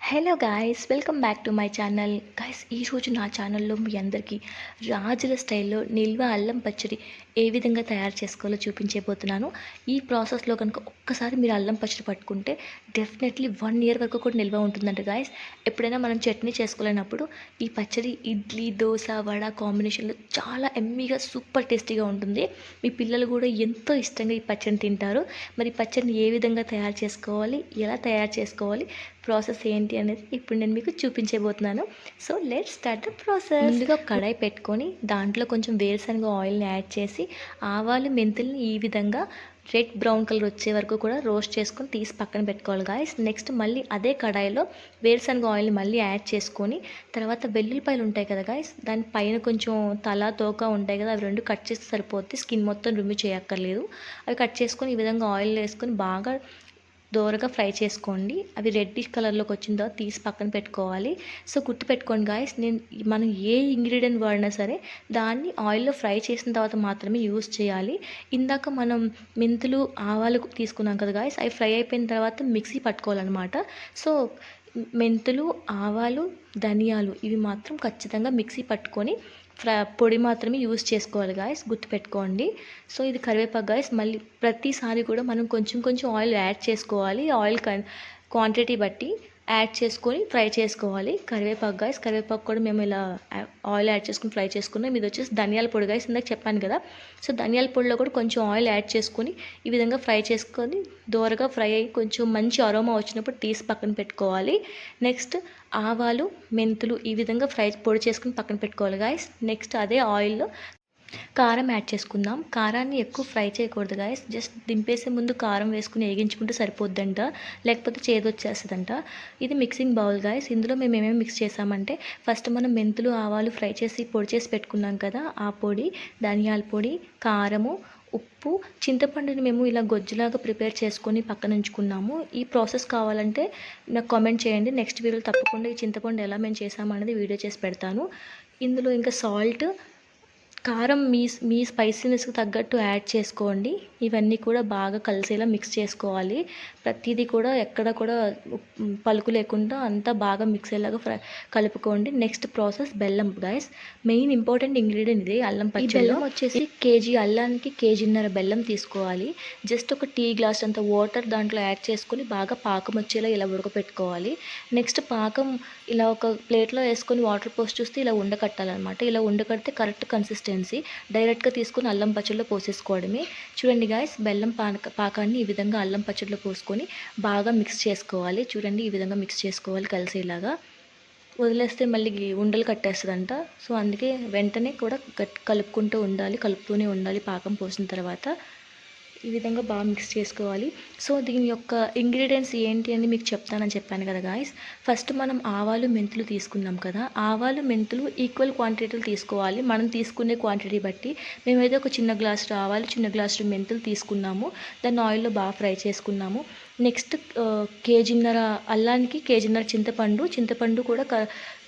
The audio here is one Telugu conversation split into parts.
Hello guys, welcome back to my channel. Guys, ఈరోజు నా ఛానల్లో మీ అందరికీ రాజుల స్టైల్లో నిల్వ అల్లం పచ్చడి ఏ విధంగా తయారు చేసుకోవాలో చూపించబోతున్నాను. ఈ ప్రాసెస్లో కనుక ఒక్కసారి మీరు అల్లం పచ్చడి పట్టుకుంటే డెఫినెట్లీ 1 ఇయర్ వరకు కూడా నిల్వ ఉంటుందంట గాయ్స్. ఎప్పుడైనా మనం చట్నీ చేసుకోలేనప్పుడు ఈ పచ్చడి ఇడ్లీ, దోశ, వడ కాంబినేషన్లో చాలా ఎమ్మీగా సూపర్ టేస్టీగా ఉంటుంది. మీ పిల్లలు కూడా ఎంతో ఇష్టంగా ఈ పచ్చడిని తింటారు. మరి పచ్చడిని ఏ విధంగా తయారు చేసుకోవాలి, ఎలా తయారు చేసుకోవాలి, ప్రాసెస్ ఏంటి అనేది ఇప్పుడు నేను మీకు చూపించబోతున్నాను. So let's start the process. ముందుగా కడాయి పెట్టుకొని దాంట్లో కొంచెం వేరుశనగ ఆయిల్ని యాడ్ చేసి ఆవాలు, మెంతుల్ని ఈ విధంగా రెడ్ బ్రౌన్ కలర్ వచ్చే వరకు కూడా రోస్ట్ చేసుకొని తీసి పక్కన పెట్టుకోవాలి గాయస్. నెక్స్ట్ మళ్ళీ అదే కడాయిలో వేరుశనగ ఆయిల్ని మళ్ళీ యాడ్ చేసుకొని తర్వాత వెల్లుల్లిపాయలు ఉంటాయి కదా గాయస్, దాని పైన కొంచెం తల తోక ఉంటాయి కదా, అవి రెండు కట్ చేస్తే సరిపోద్ది. స్కిన్ మొత్తం రిమూవ్ చేయక్కర్లేదు. అవి కట్ చేసుకొని ఈ విధంగా ఆయిల్ వేసుకొని బాగా దోరగా ఫ్రై చేసుకోండి. అవి రెడ్డిష్ కలర్లోకి వచ్చిన తర్వాత తీసి పక్కన పెట్టుకోవాలి. సో గుర్తుపెట్టుకోండి గాయస్, మనం ఏ ఇంగ్రీడియంట్ వాడినా సరే దాన్ని ఆయిల్లో ఫ్రై చేసిన తర్వాత మాత్రమే యూస్ చేయాలి. ఇందాక మనం మెంతులు, ఆవాలు తీసుకున్నాం కదా గాయస్, అవి ఫ్రై అయిపోయిన తర్వాత మిక్సీ పట్టుకోవాలన్నమాట. సో మెంతులు, ఆవాలు, ధనియాలు ఇవి మాత్రం ఖచ్చితంగా మిక్సీ పట్టుకొని పొడి మాత్రమే యూస్ చేసుకోవాలి గాయస్, గుర్తుపెట్టుకోండి. సో ఇది కరివేపాకు గాయస్. మళ్ళీ ప్రతిసారి కూడా మనం కొంచెం కొంచెం ఆయిల్ యాడ్ చేసుకోవాలి. ఆయిల్ క్వాంటిటీ బట్టి యాడ్ చేసుకొని ఫ్రై చేసుకోవాలి. కరివేపాకు గాయస్, కరివేపాకు కూడా మేము ఇలా ఆయిల్ యాడ్ చేసుకొని ఫ్రై చేసుకున్నాం. ఇది వచ్చేసి ధనియాల పొడి గాయస్, ఇందాక చెప్పాను కదా. సో ధనియాల పొడిలో కూడా కొంచెం ఆయిల్ యాడ్ చేసుకొని ఈ విధంగా ఫ్రై చేసుకొని దోరగా ఫ్రై అయ్యి కొంచెం మంచి అరోమా వచ్చినప్పుడు తీసి పక్కన పెట్టుకోవాలి. నెక్స్ట్ ఆవాలు, మెంతులు ఈ విధంగా పొడి చేసుకుని పక్కన పెట్టుకోవాలి గాయస్. నెక్స్ట్ అదే ఆయిల్లో కారం యాడ్ చేసుకుందాం. కారాన్ని ఎక్కువ ఫ్రై చేయకూడదు గాయస్, జస్ట్ దింపేసే ముందు కారం వేసుకుని వేగించుకుంటే సరిపోద్దంట, లేకపోతే చేదు వచ్చేస్తుందంట. ఇది మిక్సింగ్ బౌల్ గాయస్. ఇందులో మేము ఏమేమి మిక్స్ చేసామంటే ఫస్ట్ మనం మెంతులు, ఆవాలు ఫ్రై చేసి పొడి చేసి పెట్టుకున్నాం కదా, ఆ పొడి, ధనియాల పొడి, కారము, ఉప్పు, చింతపండుని మేము ఇలా గొజ్జులాగా ప్రిపేర్ చేసుకొని పక్కన ఉంచుకున్నాము. ఈ ప్రాసెస్ కావాలంటే నాకు కామెంట్ చేయండి. నెక్స్ట్ వీడియోలో తప్పకుండా ఈ చింతపండు ఎలా మేము చేసామనేది వీడియో చేసి పెడతాను. ఇందులో ఇంకా సాల్ట్, కారం మీ స్పైసీనెస్కి తగ్గట్టు యాడ్ చేసుకోండి. ఇవన్నీ కూడా బాగా కలిసేలా మిక్స్ చేసుకోవాలి. ప్రతిదీ కూడా ఎక్కడ కూడా పలుకు లేకుండా అంతా బాగా మిక్స్ అయ్యేలాగా కలుపుకోండి. నెక్స్ట్ ప్రాసెస్ బెల్లం గాయస్. మెయిన్ ఇంపార్టెంట్ ఇంగ్రీడియంట్ ఇది అల్లం పచ్చడి. బెల్లం వచ్చేసి కేజీ అల్లానికి కేజీన్నర బెల్లం తీసుకోవాలి. జస్ట్ ఒక టీ గ్లాస్ అంత వాటర్ దాంట్లో యాడ్ చేసుకొని బాగా పాకం వచ్చేలా ఇలా ఉడకపెట్టుకోవాలి. నెక్స్ట్ పాకం ఇలా ఒక ప్లేట్లో వేసుకొని వాటర్ పోసి చూస్తే ఇలా ఉండకట్టాలన్నమాట. ఇలా ఉండకడితే కరెక్ట్ కన్సిస్టెన్సీ. డైరెక్ట్గా తీసుకొని అల్లం పచ్చడిలో పోసేసుకోవడమే. చూడండి గాయస్, బెల్లం పాకాన్ని ఈ విధంగా అల్లం పచ్చడిలో పోసుకొని బాగా మిక్స్ చేసుకోవాలి. చూడండి ఈ విధంగా మిక్స్ చేసుకోవాలి కలిసేలాగా. వదిలేస్తే మళ్ళీ ఉండలు కట్టేస్తుందంట. సో అందుకే వెంటనే కూడా కలుపుతూనే ఉండాలి పాకం పోసిన తర్వాత. ఈ విధంగా బాగా మిక్స్ చేసుకోవాలి. సో దీని యొక్క ఇంగ్రీడియంట్స్ ఏంటి అని మీకు చెప్తానని చెప్పాను కదా గాయస్. ఫస్ట్ మనం ఆవాలు, మెంతులు తీసుకున్నాం కదా, ఆవాలు, మెంతులు ఈక్వల్ క్వాంటిటీలు తీసుకోవాలి. మనం తీసుకునే క్వాంటిటీ బట్టి. మేమైతే ఒక చిన్న గ్లాసు ఆవాలు, చిన్న గ్లాసు మెంతులు తీసుకున్నాము. దాన్ని ఆయిల్లో బాగా ఫ్రై చేసుకున్నాము. నెక్స్ట్ కేజీన్నర అల్లానికి కేజీన్నర చింతపండు కూడా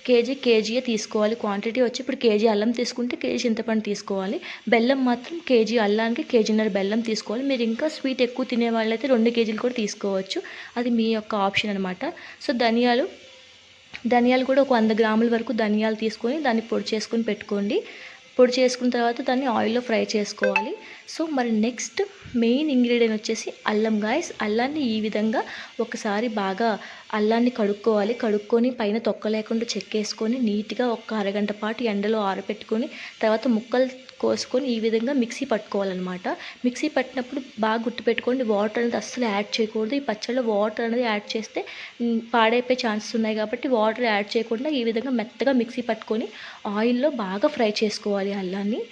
కేజీయే తీసుకోవాలి. క్వాంటిటీ వచ్చి ఇప్పుడు కేజీ అల్లం తీసుకుంటే కేజీ చింతపండు తీసుకోవాలి. బెల్లం మాత్రం కేజీ అల్లానికి కేజీన్నర బెల్లం తీసుకోవాలి. మీరు ఇంకా స్వీట్ ఎక్కువ తినే వాళ్ళైతే 2 కేజీలు కూడా తీసుకోవచ్చు. అది మీ యొక్క ఆప్షన్ అనమాట. సో ధనియాలు కూడా ఒక 100 గ్రాముల వరకు ధనియాలు తీసుకొని దాన్ని పొడి చేసుకొని పెట్టుకోండి. పొడి చేసుకున్న తర్వాత దాన్ని ఆయిల్లో ఫ్రై చేసుకోవాలి. సో మరి నెక్స్ట్ మెయిన్ ఇంగ్రీడియంట్ వచ్చేసి అల్లం గాయస్. అల్లాన్ని ఈ విధంగా ఒకసారి బాగా అల్లాన్ని కడుక్కొని పైన తొక్క లేకుండా చెక్కేసుకొని నీట్గా ఒక అరగంట పాటు ఎండలో ఆరబెట్టుకొని తర్వాత ముక్కలు కోసుకొని ఈ విధంగా మిక్సీ పట్టుకోవాలన్నమాట. మిక్సీ పట్టినప్పుడు బాగా గుర్తుపెట్టుకోండి, వాటర్ అనేది అస్సలు యాడ్ చేయకూడదు. ఈ పచ్చళ్ళలో వాటర్ అనేది యాడ్ చేస్తే పాడైపోయే ఛాన్సెస్ ఉన్నాయి కాబట్టి వాటర్ యాడ్ చేయకుండా ఈ విధంగా మెత్తగా మిక్సీ పట్టుకొని ఆయిల్లో బాగా ఫ్రై చేసుకోవాలి అల్లాన్ని.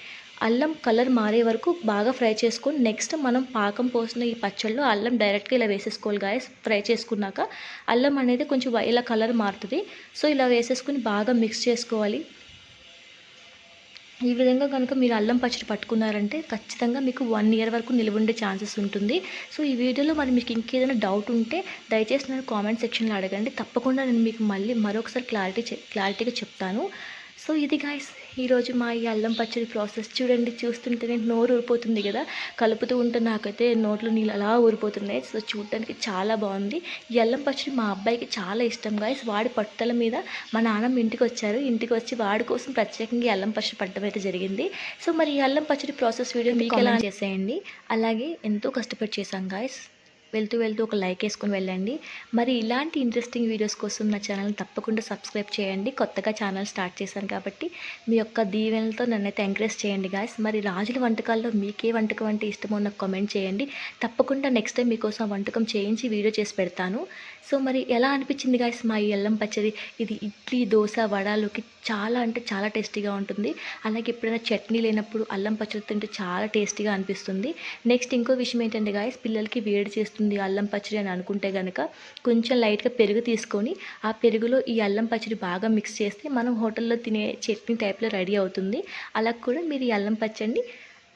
అల్లం కలర్ మారే వరకు బాగా ఫ్రై చేసుకొని నెక్స్ట్ మనం పాకం పోసిన ఈ పచ్చళ్ళలో అల్లం డైరెక్ట్గా ఇలా వేసేసుకోవాలి గాయస్. ఫ్రై చేసుకున్నాక అల్లం అనేది కొంచెం ఇలా కలర్ మారుతుంది. సో ఇలా వేసేసుకుని బాగా మిక్స్ చేసుకోవాలి. ఈ విధంగా కనుక మీరు అల్లం పచ్చడి పట్టుకున్నారంటే ఖచ్చితంగా మీకు 1 ఇయర్ వరకు నిల్వ ఉండే ఛాన్సెస్ ఉంటుంది. సో ఈ వీడియోలో మరి మీకు ఇంకేదైనా డౌట్ ఉంటే దయచేసి నేను కామెంట్ సెక్షన్లో అడగండి. తప్పకుండా నేను మీకు మళ్ళీ మరొకసారి క్లారిటీగా చెప్తాను. సో ఇది గాయస్, ఈరోజు మా ఈ అల్లం పచ్చడి ప్రాసెస్ చూడండి. చూస్తుంటేనే నోరు ఊరిపోతుంది కదా. కలుపుతూ ఉంటే నాకైతే నోట్లో నీళ్ళు అలా ఊరిపోతున్నాయి. సో చూడటానికి చాలా బాగుంది. ఈ అల్లం పచ్చడి మా అబ్బాయికి చాలా ఇష్టం గాయ్స్. వాడి పట్టుదల మీద మా నాన్నమ్మ ఇంటికి వచ్చారు. ఇంటికి వచ్చి వాడి కోసం ప్రత్యేకంగా ఈ అల్లం పచ్చడి పట్టడం అయితే జరిగింది. సో మరి ఈ అల్లం పచ్చడి ప్రాసెస్ వీడియో మీకు ఎలా చేసేయండి. అలాగే ఎంతో కష్టపడి చేశాం గాయ్స్. వెళ్తూ ఒక లైక్ వేసుకొని వెళ్ళండి. మరి ఇలాంటి ఇంట్రెస్టింగ్ వీడియోస్ కోసం నా ఛానల్ని తప్పకుండా సబ్స్క్రైబ్ చేయండి. కొత్తగా ఛానల్ స్టార్ట్ చేశాను కాబట్టి మీ యొక్క దీవెనలతో నన్నైతే ఎంకరేజ్ చేయండి గాయస్. మరి రాజుల వంటకాల్లో మీకే వంటకం అంటే ఇష్టమో నాకు కామెంట్ చేయండి. తప్పకుండా నెక్స్ట్ టైం మీకోసం ఆ వంటకం చేయించి వీడియో చేసి పెడతాను. సో మరి ఎలా అనిపించింది గాయస్ మా ఈ అల్లం పచ్చడి? ఇది ఇడ్లీ, దోశ, వడాలోకి చాలా అంటే చాలా టేస్టీగా ఉంటుంది. అలాగే ఎప్పుడైనా చట్నీ లేనప్పుడు అల్లం పచ్చడి తింటే చాలా టేస్టీగా అనిపిస్తుంది. నెక్స్ట్ ఇంకో విషయం ఏంటంటే గాయస్, పిల్లలకి వేడి చేస్తుంది అల్లం పచ్చడి అని అనుకుంటే కనుక కొంచెం లైట్గా పెరుగు తీసుకొని ఆ పెరుగులో ఈ అల్లం పచ్చడి బాగా మిక్స్ చేస్తే మనం హోటల్లో తినే చట్నీ టైప్లో రెడీ అవుతుంది. అలా కూడా మీరు ఈ అల్లం పచ్చడిని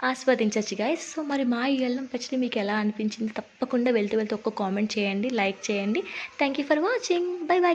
ఆస్వాదించవచ్చు గాయస్. సో మరి మా ఈ అల్లం పచ్చడి మీకు ఎలా అనిపించింది? తప్పకుండా వెళ్తూ ఒక్క కామెంట్ చేయండి, లైక్ చేయండి. Thank you for watching. By by.